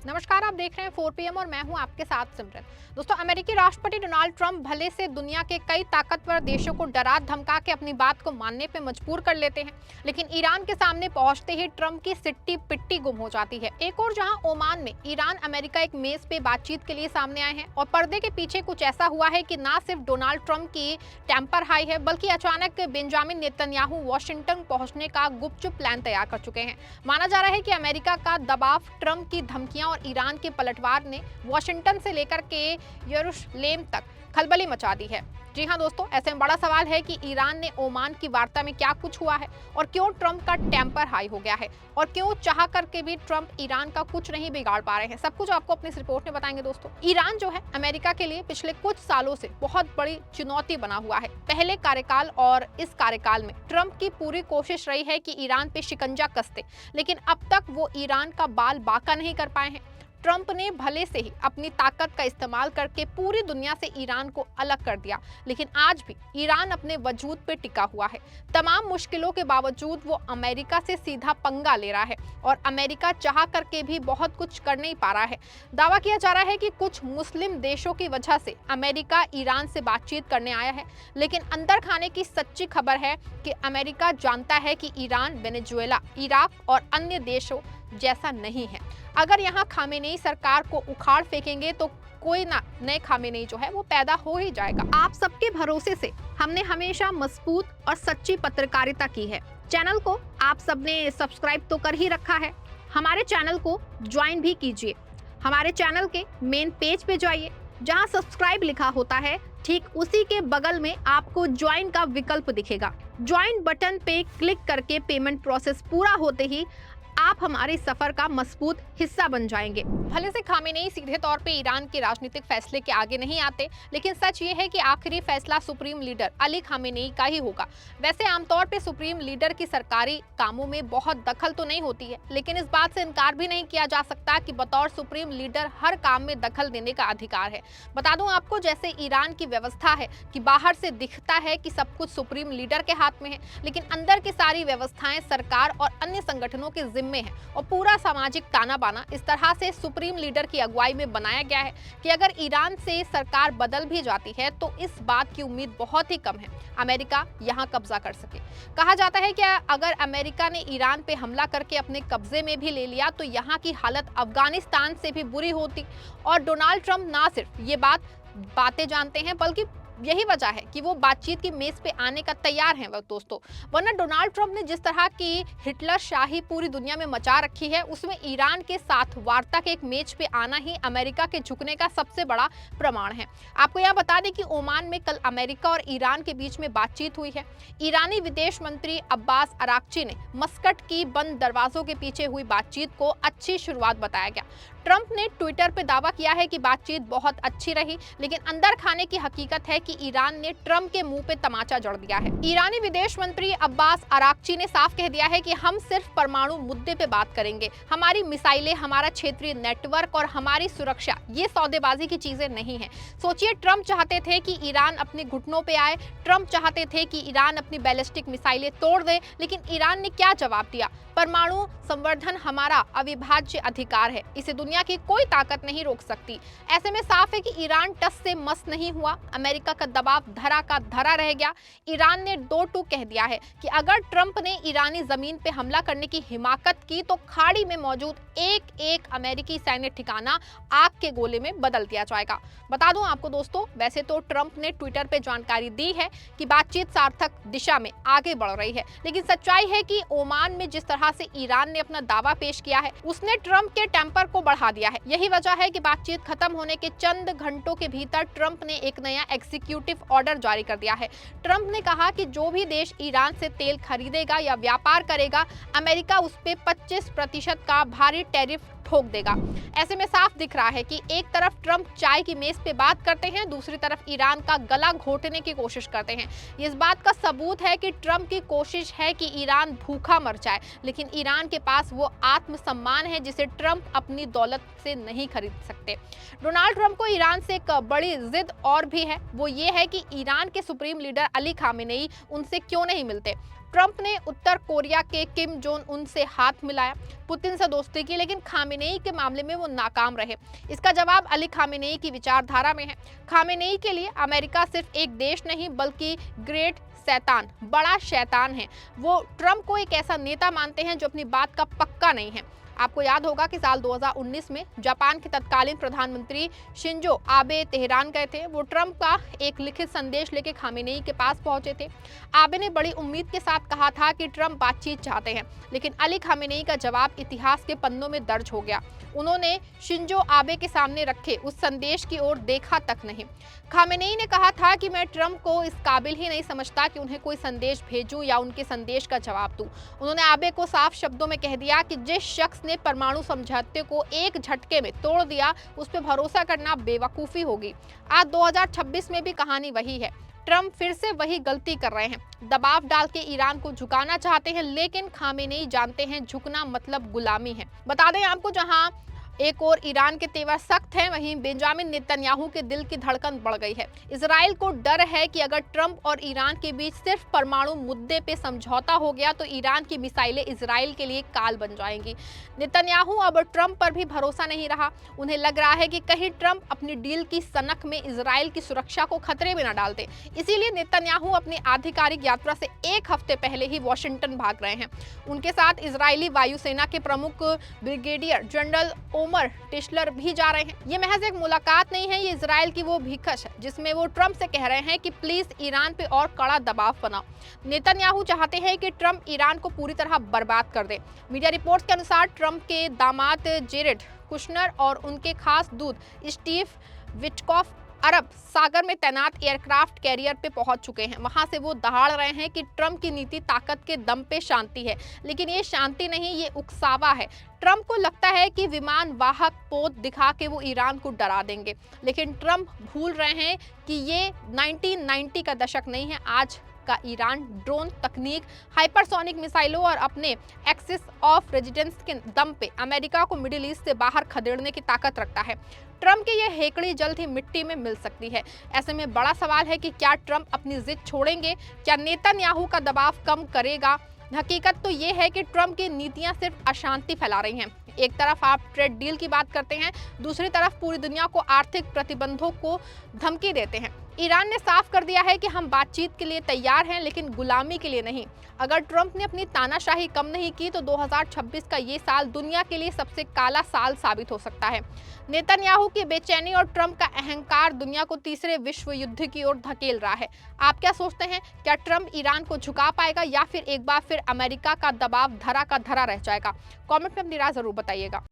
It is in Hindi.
नमस्कार, आप देख रहे हैं 4 PM और मैं हूं आपके साथ सिमरन। दोस्तों, अमेरिकी राष्ट्रपति डोनाल्ड ट्रंप भले से दुनिया के कई ताकतवर देशों को डरा धमका के अपनी बात को मानने पे मजबूर कर लेते हैं, लेकिन ईरान के सामने पहुंचते ही ट्रंप की सिट्टी पिट्टी गुम हो जाती है। एक और जहां ओमान में ईरान अमेरिका एक मेज पे बातचीत के लिए सामने आए हैं और पर्दे के पीछे कुछ ऐसा हुआ है कि ना सिर्फ डोनाल्ड ट्रंप की टेम्पर हाई है, बल्कि अचानक बेंजामिन नेतन्याहू वॉशिंगटन पहुंचने का गुपचुप प्लान तैयार कर चुके हैं। माना जा रहा है कि अमेरिका का दबाव, ट्रंप की धमकियां और ईरान के पलटवार ने वॉशिंगटन से लेकर के यरूशलेम तक खलबली मचा दी है। जी हां दोस्तों, ऐसे में बड़ा सवाल है कि ईरान ने ओमान की वार्ता में क्या कुछ हुआ है और क्यों ट्रंप का टेम्पर हाई हो गया है और क्यों चाह करके भी ट्रंप ईरान का कुछ नहीं बिगाड़ पा रहे हैं। सब कुछ आपको अपनी इस रिपोर्ट में बताएंगे दोस्तों। ईरान जो है अमेरिका के लिए पिछले कुछ सालों से बहुत बड़ी चुनौती बना हुआ है। पहले कार्यकाल और इस कार्यकाल में ट्रंप की पूरी कोशिश रही है कि ईरान पे शिकंजा कसते, लेकिन अब तक वो ईरान का बाल बांका नहीं कर पाए हैं। ट्रंप ने भले से ही अपनी ताकत का इस्तेमाल करके पूरी दुनिया से ईरान को अलग कर दिया, लेकिन आज भी ईरान अपने वजूद पे टिका हुआ है। तमाम मुश्किलों के बावजूद वो अमेरिका से सीधा पंगा ले रहा है और अमेरिका चाह करके भी बहुत कुछ कर नहीं पा रहा है। दावा किया जा रहा है कि कुछ मुस्लिम देशों की वजह से अमेरिका ईरान से बातचीत करने आया है, लेकिन अंदर खाने की सच्ची खबर है कि अमेरिका जानता है कि ईरान, वेनेजुएला, इराक और अन्य देशों जैसा नहीं है। अगर यहाँ खामेनेई सरकार को उखाड़ फेंकेंगे तो कोई ना नए खामेनेई जो है वो पैदा हो ही जाएगा। आप सबके भरोसे से हमने हमेशा मजबूत और सच्ची पत्रकारिता की है। चैनल को आप सबने सब्सक्राइब तो कर ही रखा है, हमारे चैनल को ज्वाइन भी कीजिए। हमारे चैनल के मेन पेज पे जाइए, जहाँ सब्सक्राइब लिखा होता है ठीक उसी के बगल में आपको ज्वाइन का विकल्प दिखेगा। ज्वाइन बटन पे क्लिक करके पेमेंट प्रोसेस पूरा होते ही आप हमारे सफर का मजबूत हिस्सा बन जाएंगे। भले से खामेनेई सीधे तौर पे ईरान के राजनीतिक फैसले के आगे नहीं आते, लेकिन सच ये है कि आखिरी फैसला सुप्रीम लीडर अली खामेनेई का ही होगा। वैसे आमतौर पे सुप्रीम लीडर की सरकारी कामों में बहुत दखल तो नहीं होती है, लेकिन इस बात से इनकार भी नहीं किया जा सकता कि बतौर सुप्रीम लीडर हर काम में दखल देने का अधिकार है। बता दूं आपको, जैसे ईरान की व्यवस्था है कि बाहर से दिखता है कि सब कुछ सुप्रीम लीडर के हाथ में है, लेकिन अंदर की सारी व्यवस्थाएं सरकार और अन्य संगठनों के जिम्मे है और पूरा सामाजिक ताना बाना इस तरह से सुप्रीम लीडर की अगुवाई में बनाया गया है कि अगर ईरान से सरकार बदल भी जाती है तो इस बात की उम्मीद बहुत ही कम है अमेरिका यहां कब्जा कर सके। कहा जाता है कि अगर अमेरिका ने ईरान पे हमला करके अपने कब्जे में भी ले लिया तो यहां की हालत अफगानिस्तान से भी बुरी होती। और डोनाल्ड ट्रंप ना सिर्फ ये बातें जानते हैं, बल्कि यही वजह है कि वो बातचीत की मेज पे आने का तैयार हैं दोस्तों। वरना डोनाल्ड ट्रंप ने जिस तरह की हिटलर शाही पूरी दुनिया में मचा रखी है, उसमें ईरान के साथ वार्ता के एक मेज पे आना ही अमेरिका के झुकने का सबसे बड़ा प्रमाण है। आपको यह बता दें कि ओमान में कल अमेरिका और ईरान के बीच में बातचीत हुई है। ईरानी विदेश मंत्री अब्बास अराक्ची ने मस्कट की बंद दरवाजों के पीछे हुई बातचीत को अच्छी शुरुआत बताया गया। ट्रंप ने ट्विटर पे दावा किया है कि बातचीत बहुत अच्छी रही, लेकिन अंदर खाने की हकीकत है कि ईरान ने ट्रंप के मुंह पे तमाचा जड़ दिया है। ईरानी विदेश मंत्री अब्बास अराक्ची ने साफ कह दिया है कि हम सिर्फ परमाणु मुद्दे पे बात करेंगे। हमारी मिसाइलें, हमारा क्षेत्रीय नेटवर्क और हमारी सुरक्षा ये सौदेबाजी की चीजें नहीं है। सोचिए, ट्रंप चाहते थे कि ईरान अपने घुटनों पे आए, ट्रंप चाहते थे कि ईरान अपनी बैलिस्टिक मिसाइलें तोड़ दे, लेकिन ईरान ने क्या जवाब दिया? परमाणु संवर्धन हमारा अविभाज्य अधिकार है, इसे दुनिया की कोई ताकत नहीं रोक सकती। ऐसे में साफ है कि ईरान टस से मस नहीं हुआ। अमेरिका का दबाव धरा का धरा रह गया। ईरान ने दो टूक कह दिया है कि अगर ट्रंप ने ईरानी जमीन पे हमला करने की हिमाकत की तो खाड़ी में मौजूद एक एक अमेरिकी सैन्य ठिकाना आग के गोले में बदल दिया जाएगा। बता दूं आपको दोस्तों, वैसे तो ट्रंप ने ट्विटर पे जानकारी दी है कि बातचीत सार्थक दिशा में आगे बढ़ रही है, लेकिन सच्चाई है कि ओमान में जिस तरह से ईरान ने अपना दावा पेश किया है, उसने ट्रंप के टेम्पर को बढ़ा दिया है। यही वजह है कि बातचीत खत्म होने के चंद घंटों के भीतर ट्रंप ने एक नया एग्जीक्यूटिव ऑर्डर जारी कर दिया है। ट्रंप ने कहा कि जो भी देश ईरान से तेल खरीदेगा या व्यापार करेगा, अमेरिका उस पे 25% का भारी टैरिफ ठोक देगा। ऐसे में साफ दिख रहा है कि एक तरफ ट्रंप चाय की मेज पे बात करते हैं, दूसरी तरफ ईरान का गला घोटने की कोशिश करते हैं। इस बात का सबूत है कि ट्रंप की कोशिश है कि ईरान भूखा मर जाए, लेकिन ईरान के पास वो आत्मसम्मान है जिसे ट्रंप अपनी दौलत से नहीं खरीद सकते। डोनाल्ड ट्रंप को ईरान से एक बड़ी जिद और भी है, वो ये है कि ईरान के सुप्रीम लीडर अली खामेनेई उनसे क्यों नहीं मिलते। ट्रंप ने उत्तर कोरिया के किम जोंग उन से हाथ मिलाया, पुतिन से दोस्ती की, लेकिन खामेनेई के मामले में वो नाकाम रहे। इसका जवाब अली खामेनेई की विचारधारा में है। खामेनेई के लिए अमेरिका सिर्फ एक देश नहीं बल्कि ग्रेट शैतान, बड़ा शैतान है। वो ट्रंप को एक ऐसा नेता मानते हैं जो अपनी बात का पक्का नहीं है। आपको याद होगा कि साल 2019 में जापान के तत्कालीन प्रधानमंत्री शिंजो आबे तेहरान गए थे। वो ट्रंप का एक लिखित संदेश लेके खामेनेई के पास पहुंचे थे। आबे ने बड़ी उम्मीद के साथ कहा था कि ट्रंप बातचीत चाहते हैं, लेकिन अली खामेनेई का जवाब इतिहास के पन्नों में दर्ज हो गया। उन्होंने शिंजो आबे के सामने रखे उस संदेश की ओर देखा तक नहीं। खामेनेई ने कहा था कि मैं ट्रंप को इस काबिल ही नहीं समझता कि उन्हें कोई संदेश भेजूं या उनके संदेश का जवाब दूं। उन्होंने आबे को साफ शब्दों में कह दिया कि जिस शख्स ने परमाणु समझौते को एक झटके में तोड़ दिया, उस पर भरोसा करना बेवकूफ़ी होगी। आज 2026 में भी कहानी वही है। ट्रंप फिर से वही गलती कर रहे हैं। दबाव डाल के ईरान को झुकाना चाहते हैं, लेकिन खामेनेई जानते हैं झुकना मतलब गुलामी है। बता दें आपको, जहां एक और ईरान के तेवर सख्त हैं, वहीं बेंजामिन नेतन्याहू के दिल की धड़कन बढ़ गई है। इजराइल को डर है कि अगर ट्रंप और ईरान के बीच सिर्फ परमाणु मुद्दे पे समझौता हो गया तो ईरान की मिसाइलें इजराइल के लिए काल बन जाएंगी। नेतन्याहू अब ट्रंप पर भी भरोसा नहीं रहा। उन्हें लग रहा है कि कहीं ट्रंप अपनी डील की सनक में इजराइल की सुरक्षा को खतरे में न डाल दे। इसीलिए नेतन्याहू अपनी आधिकारिक यात्रा से एक हफ्ते पहले ही वॉशिंगटन भाग रहे हैं। उनके साथ इजरायली वायुसेना के प्रमुख ब्रिगेडियर जनरल ओमर टिशलर भी जा रहे हैं। ये महज एक मुलाकात नहीं है, ये इजराइल की वो भीखश है जिसमें वो ट्रंप से कह रहे हैं कि प्लीज ईरान पे और कड़ा दबाव बनाओ। नेतन्याहू चाहते हैं कि ट्रंप ईरान को पूरी तरह बर्बाद कर दे। मीडिया रिपोर्ट्स के अनुसार ट्रंप के दामाद जेरेड कुशनर और उनके खास दूत स्टीव विटकॉफ अरब सागर में तैनात एयरक्राफ्ट कैरियर पे पहुंच चुके हैं। वहां से वो दहाड़ रहे हैं कि ट्रंप की नीति ताकत के दम पे शांति है, लेकिन ये शांति नहीं, ये उकसावा है। ट्रंप को लगता है कि विमान वाहक पोत दिखा के वो ईरान को डरा देंगे, लेकिन ट्रंप भूल रहे हैं कि ये 1990 का दशक नहीं है। आज का ईरान ड्रोन तकनीक, हाइपरसोनिक मिसाइलों और अपने एक्सिस ऑफ रेजिडेंस के दम पे अमेरिका को मिडिल ईस्ट से बाहर खदेड़ने की ताकत रखता है। ट्रंप की यह हेकड़ी जल्द ही मिट्टी में मिल सकती है। ऐसे में बड़ा सवाल है कि क्या ट्रंप अपनी जिद छोड़ेंगे, क्या नेतन्याहू का दबाव कम करेगा। हकीकत तो ये है कि ट्रंप की नीतियां सिर्फ अशांति फैला रही हैं। एक तरफ आप ट्रेड डील की बात करते हैं, दूसरी तरफ पूरी दुनिया को आर्थिक प्रतिबंधों को धमकी देते हैं। ईरान ने साफ कर दिया है कि हम बातचीत के लिए तैयार हैं, लेकिन गुलामी के लिए नहीं। अगर ट्रंप ने अपनी तानाशाही कम नहीं की तो 2026 का ये साल दुनिया के लिए सबसे काला साल साबित हो सकता है। नेतन्याहू की बेचैनी और ट्रंप का अहंकार दुनिया को तीसरे विश्व युद्ध की ओर धकेल रहा है। आप क्या सोचते हैं, क्या ट्रंप ईरान को झुका पाएगा या फिर एक बार फिर अमेरिका का दबाव धरा का धरा रह जाएगा? कमेंट में अपनी राय जरूर बताइएगा।